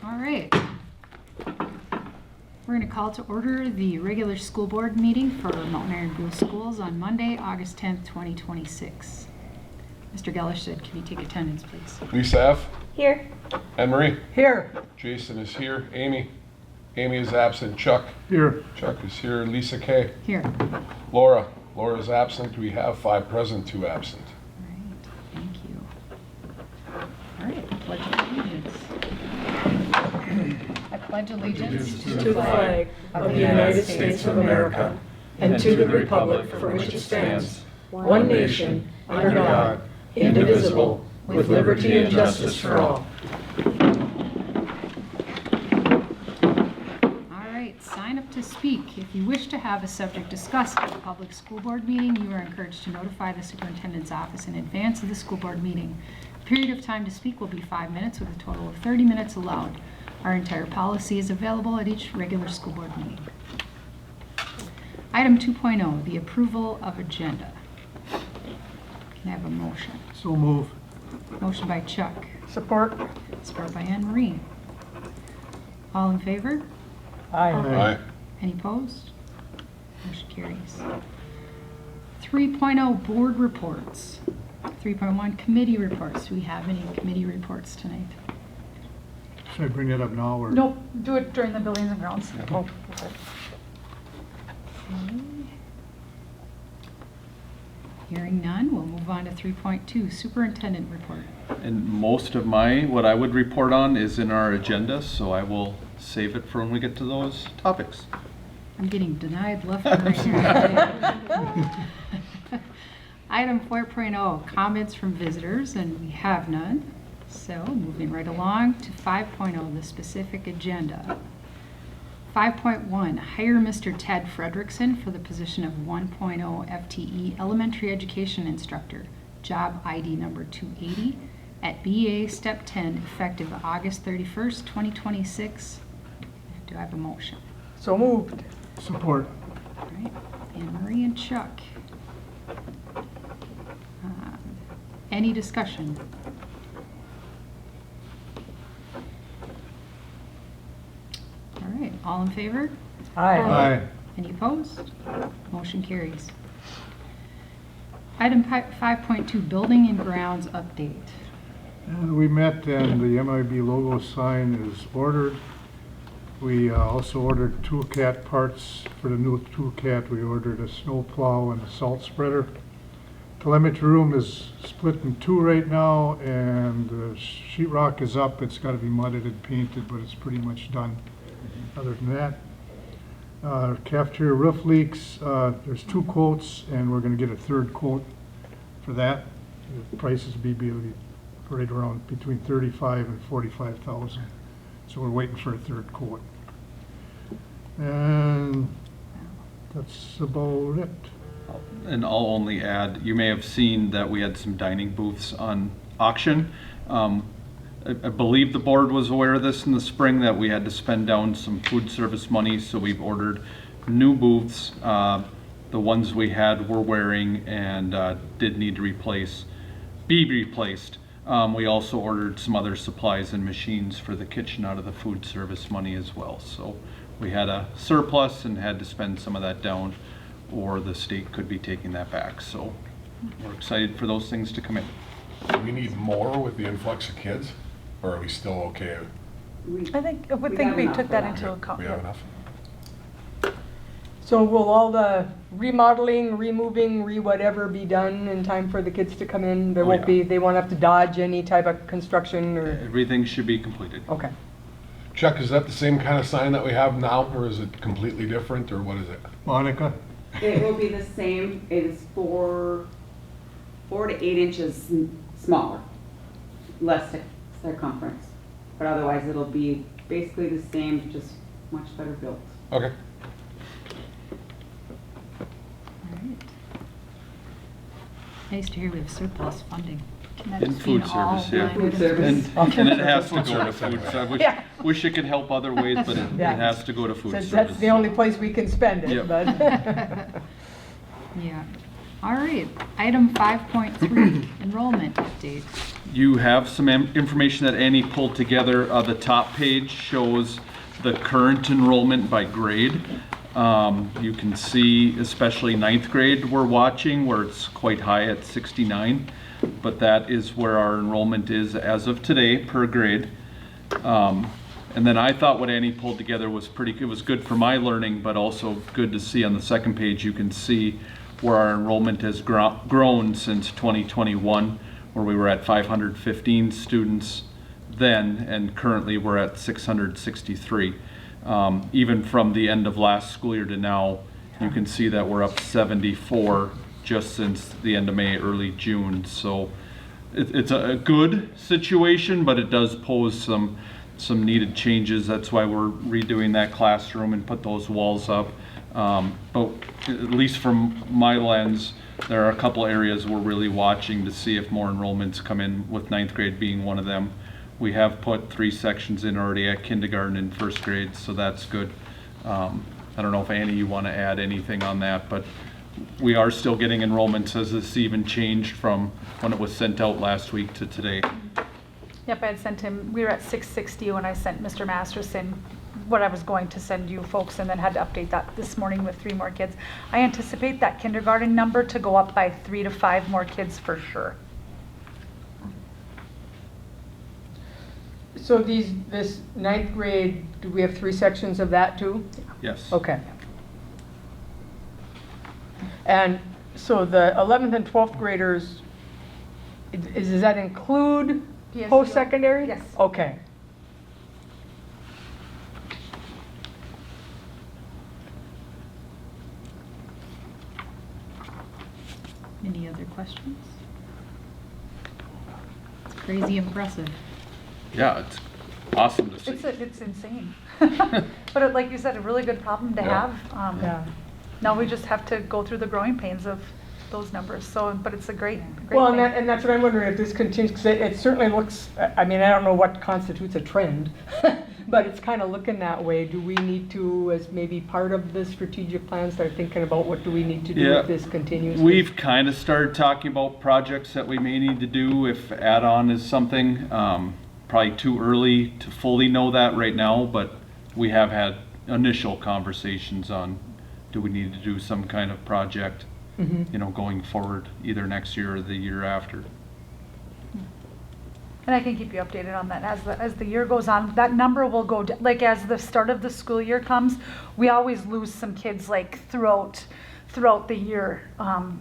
All right. We're going to call to order the regular school board meeting for Mountain Iron Grove Schools on Monday, August 10th, 2026. Mr. Gellerstedt, can you take attendance, please? Lisa F. Here. Anne Marie. Here. Jason is here. Amy. Amy is absent. Chuck. Here. Chuck is here. Lisa K. Here. Laura. Laura is absent. We have 5 present, 2 absent. All right, thank you. All right, pledge of allegiance. I pledge allegiance To the flag of the United States of America and to the republic for which it stands, one nation, under God, indivisible, with liberty and justice for all. All right, sign up to speak. If you wish to have a subject discussed at the public school board meeting, you are encouraged to notify the superintendent's office in advance of the school board meeting. The period of time to speak will be 5 minutes with a total of 30 minutes allowed. Our entire policy is available at each regular school board meeting. Item 2.0, the approval of agenda. Can I have a motion? So move. Motion by Chuck, Support. support by Anne Marie. All in favor? Aye. Aye. Any opposed? Motion carries. 3.0 board reports. 3.1 committee reports. Do we have any committee reports tonight? Should I bring that up now or? Nope, do it during the buildings and grounds. Oh, Okay. Hearing none, we'll move on to 3.2 superintendent report. And most of what I would report on is in our agenda, so I will save it for when we get to those topics. I'm getting denied left and right here. Item 4.0, comments from visitors, and we have none. So moving right along to 5.0, the specific agenda. 5.1, hire Mr. Ted Fredrickson for the position of 1.0 FTE elementary education instructor, job ID number 280 at BA Step 10, effective August 31st, 2026. Do I have a motion? So moved. Support. All right, Anne Marie and Chuck. Any discussion? All right, all in favor? Aye. Any opposed? Motion carries. Item 5.2, building and grounds update. We met and the MIB logo sign is ordered. We also ordered toolcat parts for the new toolcat. We ordered a snow plow and a salt spreader. Telemetry room is split in 2 right now, and the sheetrock is up. It's got to be mudded and painted, but it's pretty much done. Other than that, cafeteria roof leaks. There's 2 quotes, and we're going to get a 3rd quote for that. The prices be right around between $35,000 and $45,000. So we're waiting for a 3rd quote. And that's about it. And I'll only add, you may have seen that we had some dining booths on auction. I believe the board was aware of this in the spring, that we had to spend down some food service money, so we've ordered new booths. The ones we had were wearing and did need to be replaced. We also ordered some other supplies and machines for the kitchen out of the food service money as well. So we had a surplus and had to spend some of that down, or the state could be taking that back. So we're excited for those things to come in. Do we need more with the influx of kids? Or are we still okay? I would think we took that into account. We have enough? So will all the remodeling, removing, whatever be done in time for the kids to come in? There Oh, won't yeah. be, they won't have to dodge any type of construction or? Everything should be completed. Okay. Chuck, is that the same kind of sign that we have now, or is it completely different, or what is it? Monica? It will be the same. It is 4 to 8 inches smaller, less circumference. But otherwise, it'll be basically the same, just much better built. Okay. All right. Nice to hear we have surplus funding. Can that In just be food all service, yeah. line Food items? service. And it has to go to food. So I Yeah. wish it could help other ways, but it Yeah. has to go to food Since service. that's the only place we can spend it, Yep. but. Yeah. All right, item 5.3, enrollment update. You have some information that Annie pulled together. The top page shows the current enrollment by grade. You can see especially ninth grade we're watching where it's quite high at 69, but that is where our enrollment is as of today per grade. And then I thought what Annie pulled together was it was good for my learning, but also good to see on the second page. You can see where our enrollment has grown since 2021, where we were at 515 students then, and currently we're at 663. Even from the end of last school year to now, you can see that we're up 74 just since the end of May, early June. So it's a good situation, but it does pose some needed changes. That's why we're redoing that classroom and put those walls up. But at least from my lens, there are a couple areas we're really watching to see if more enrollments come in, with ninth grade being one of them. We have put 3 sections in already at kindergarten and first grade, so that's good. I don't know if Annie, you want to add anything on that, but we are still getting enrollments. Has this even changed from when it was sent out last week to today? Yep, I had sent him, we were at 660 when I sent Mr. Masterson what I was going to send you folks, and then had to update that this morning with 3 more kids. I anticipate that kindergarten number to go up by 3 to 5 more kids for sure. So this ninth grade, do we have 3 sections of that too? Yes. Okay. And so the 11th and 12th graders, does that include PSEO? post-secondary? Yes. Okay. Any other questions? It's crazy impressive. Yeah, it's awesome to see. It's insane. But like you said, a really good problem to Yeah. have. Yeah. Now we just have to go through the growing pains of those numbers. So, but it's a great Well, thing. and that's what I'm wondering, if this continues, because it certainly looks, I mean, I don't know what constitutes a trend, but it's kind of looking that way. Do we need to, as maybe part of the strategic plan, start thinking about what do we need to do Yeah. if this continues? We've kind of started talking about projects that we may need to do if add-on is something. Probably too early to fully know that right now, but we have had initial conversations on, do we need to do some kind of project, Mhm. going forward, either next year or the year after. And I can keep you updated on that as the year goes on. That number will go, like as the start of the school year comes, we always lose some kids like throughout the year. And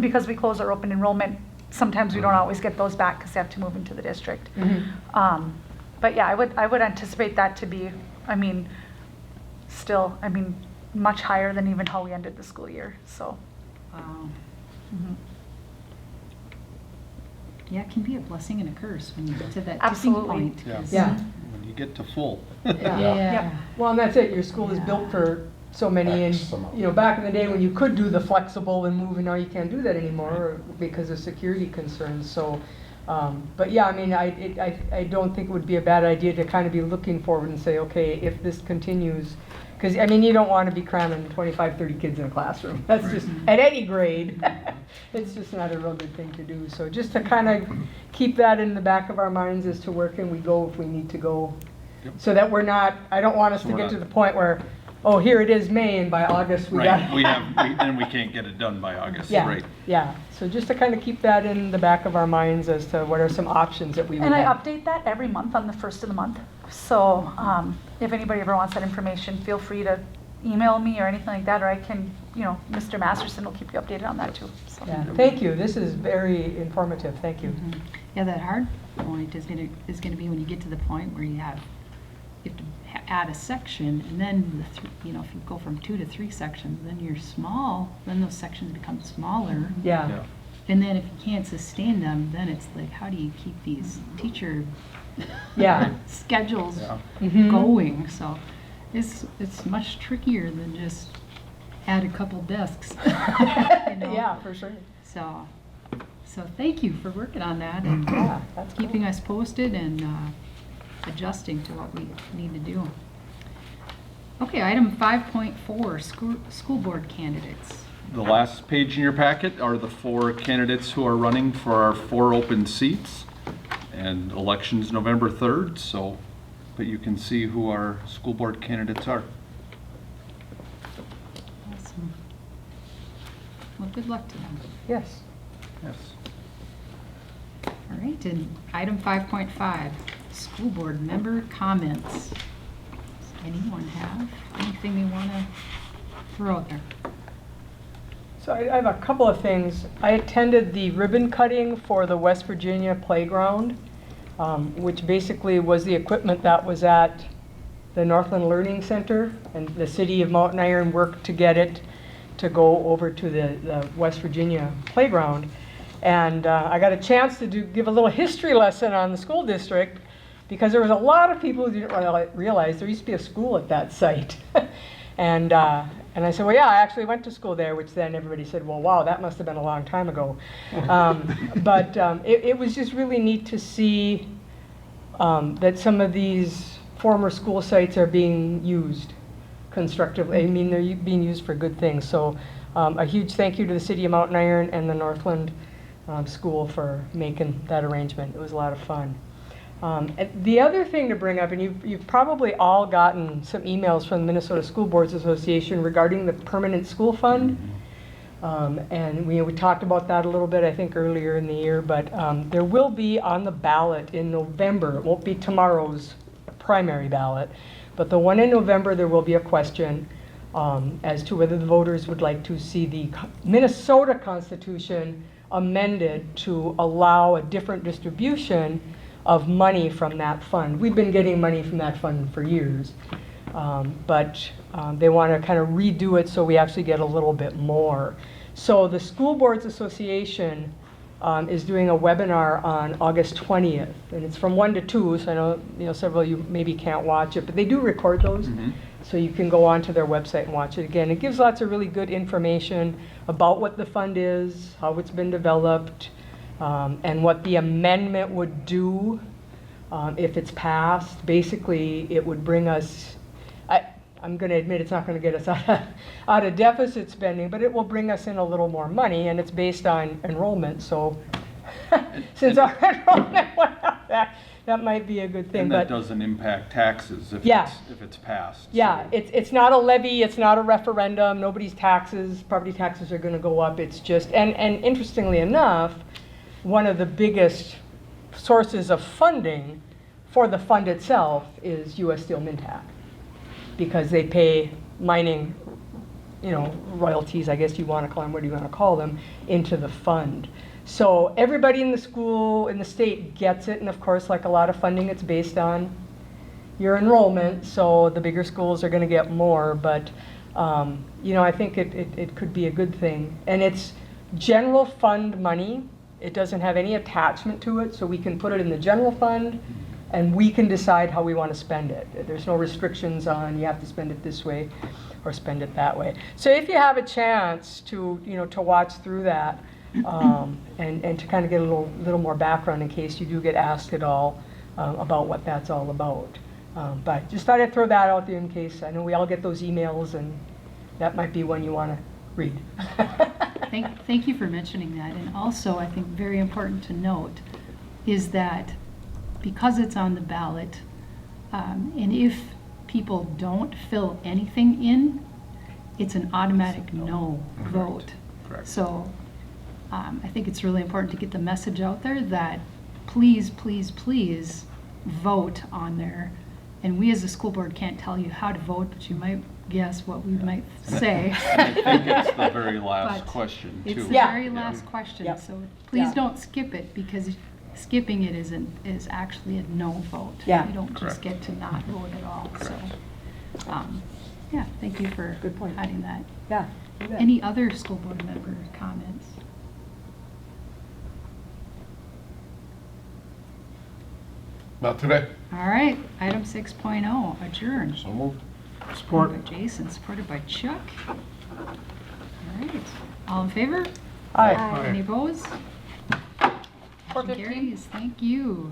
because we close our open enrollment, sometimes we don't always get those back because they have to move into the district. Mhm. But yeah, I would anticipate that to be, still, much higher than even how we ended the school year, so. Wow. Mhm. Yeah, it can be a blessing and a curse when you get to that tipping Absolutely. point. Yeah. 'cause- Yeah. When you get to full. Yeah. Yeah. Well, and that's it, your school is built for so many, and, X amount. back in the day when you could do the flexible and move, and now you can't do that anymore because of security concerns, so, but yeah, I don't think it would be a bad idea to kind of be looking forward and say, okay, if this continues, because, you don't want to be cramming 25, 30 kids in a classroom, that's just, at any grade, it's just not a real good thing to do, so just to kind of keep that in the back of our minds as to where can we go if we need to go, Yep. so that we're not, I don't want us So to we're get to not- the point where, oh, here it is May, and by August we got. Right, then we can't get it done by August, Yeah, right? yeah, so just to kind of keep that in the back of our minds as to what are some options that we would And I have. update that every month on the first of the month. So if anybody ever wants that information, feel free to email me or anything like that, or I can, Mr. Masterson will keep you updated on that too. So. Yeah, thank you, this is very informative, thank you. Mhm. Yeah, that hard point is gonna be when you get to the point where you have to add a section, and then if you go from 2 to 3 sections, then you're small, then those sections become smaller. Yeah, And then if you can't sustain them, then it's like, how do you keep these teacher Yeah. schedules Yeah. Mhm. going? So it's much trickier than just add a couple desks. yeah, for sure. So thank you for working on that and Yeah, that's cool. keeping us posted and adjusting to what we need to do. Okay, item 5.4, school board candidates. The last page in your packet are the 4 candidates who are running for our 4 open seats. And election's November 3rd, so, but you can see who our school board candidates are. Awesome. Well, good luck to them. Yes. Yes. All right, and item 5.5, school board member comments. Does anyone have anything they want to throw out there? So I have a couple of things. I attended the ribbon cutting for the West Virginia playground, which basically was the equipment that was at the Northland Learning Center, and the city of Mountain Iron worked to get it to go over to the West Virginia playground. And I got a chance to give a little history lesson on the school district, because there was a lot of people who didn't realize there used to be a school at that site. And I said, well, yeah, I actually went to school there, which then everybody said, well, wow, that must have been a long time ago. But it was just really neat to see that some of these former school sites are being used constructively. I mean, they're being used for good things. So a huge thank you to the City of Mountain Iron and the Northland School for making that arrangement. It was a lot of fun. And the other thing to bring up, and you've probably all gotten some emails from the Minnesota School Boards Association regarding the permanent school fund. And we talked about that a little bit, I think, earlier in the year, but there will be on the ballot in November. It won't be tomorrow's primary ballot, but the one in November, there will be a question as to whether the voters would like to see the Minnesota Constitution amended to allow a different distribution of money from that fund. We've been getting money from that fund for years, but they want to kind of redo it so we actually get a little bit more. So the School Boards Association is doing a webinar on August 20th, and it's from 1 to 2, so I know, several of you maybe can't watch it, but they do record those, so you can go onto their website and watch it again. It gives lots of really good information about what the fund is, how it's been developed, and what the amendment would do if it's passed. Basically, it would bring us, I'm going to admit it's not going to get us out of deficit spending, but it will bring us in a little more money, and it's based on enrollment. So since our enrollment went up, that might be a good thing. And that but doesn't impact taxes if it's passed. yeah, so. it's not a levy, it's not a referendum, nobody's property taxes are going to go up. It's just, and interestingly enough, one of the biggest sources of funding for the fund itself is U.S. Steel Mintac, because they pay mining, royalties, I guess you want to call them, what do you want to call them, into the fund. So everybody in the school, in the state gets it, and of course, like a lot of funding, it's based on your enrollment, so the bigger schools are going to get more, but I think it could be a good thing. And it's general fund money. It doesn't have any attachment to it, so we can put it in the general fund and we can decide how we want to spend it. There's no restrictions on you have to spend it this way or spend it that way. So if you have a chance to watch through that and to kind of get a little more background in case you do get asked at all about what that's all about. But just thought I'd throw that out there in case. I know we all get those emails, and that might be one you want to read. Thank you for mentioning that. And also, I think very important to note is that because it's on the ballot, and if people don't fill anything in, it's an automatic no vote. Correct. So I think it's really important to get the message out there that please, please, please vote on there. And we as a school board can't tell you how to vote, but you might guess what we might say. I think it's the very last But question, too. It's the Yeah. very last question, Yep. so please Yeah. don't skip it, because skipping it is actually a no vote. Yeah. You don't just Correct. get to not vote at all, so. Correct. Yeah, thank you for Good point. adding that. Yeah. you bet. Any other school board member comments? Not today. All right, item 6.0, adjourn. So moved. Support. Moved by Jason, supported by Chuck. All right, all in favor? Aye. Aye. Any opposed? Motion 4:15. carries, thank you.